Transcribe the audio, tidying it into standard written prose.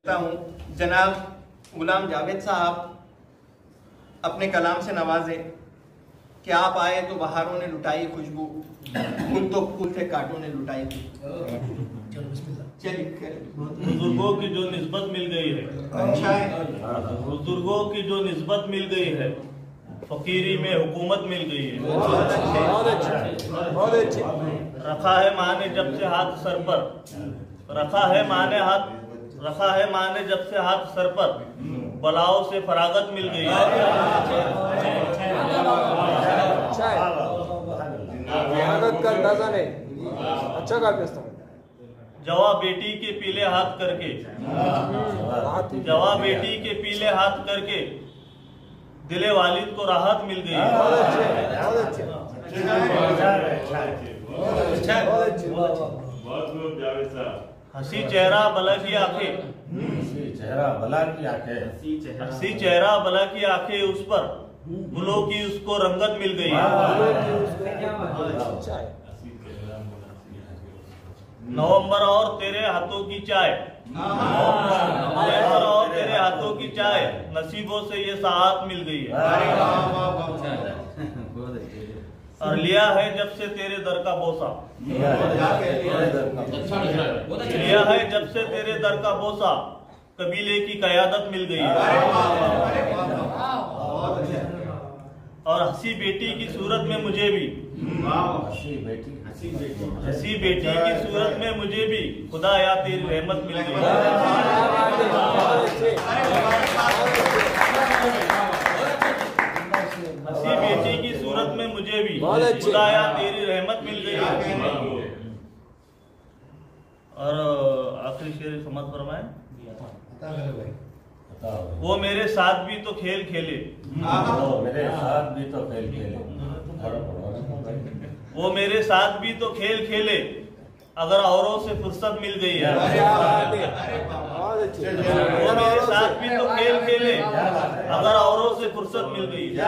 हूँ जनाब गुलाम जावेद साहब अपने कलाम से नवाजे कि आप आए तो बहारों ने लुटाई खुशबू, फूल तो फूल से कांटों ने लुटाई। चलिए बुजुर्गों की जो निस्बत मिल गई है, अच्छा है, बुजुर्गों की जो निस्बत मिल गई है, फकीरी में हुकूमत मिल गई है। बहुत अच्छी। रखा है माँ ने जब से हाथ सर पर, रखा है माँ ने जब से हाथ सर पर, बलाओं से फरागत मिल गई है। का अंदाजा नहीं, अच्छा गाते हैं। जवा बेटी के पीले हाथ करके, जवा बेटी के पीले हाथ करके, दिले वालिद को राहत मिल गई है। हंसी चेहरा बला की आंखें, हंसी चेहरा बला की आंखें, हंसी चेहरा बला की आंखें, उस पर गुलों की उसको रंगत मिल गई है। नवंबर और तेरे हाथों की चाय, नवंबर और तेरे हाथों की चाय, नसीबों से ये साहत मिल गई है। और लिया है जब से तेरे दर का बोसा, लिया है जब से तेरे दर का बोसा, कबीले की कयादत मिल गई है। और हंसी बेटी की सूरत में मुझे भी, हंसी बेटी की सूरत में मुझे भी खुदा या तेरी रहमत मिल गई। हंसी बेटी की सूरत में मुझे भी खुदा या तेरी रहमत मिल गई। और आखिरी शेर समझ फरमाए, वो मेरे साथ भी तो खेल खेले, वो मेरे साथ भी तो खेल खेले, वो मेरे साथ भी तो खेल खेले, अगर औरों से फुर्सत मिल गई है। वो मेरे साथ भी तो खेल खेले, अगर औरों से फुर्सत मिल गई है।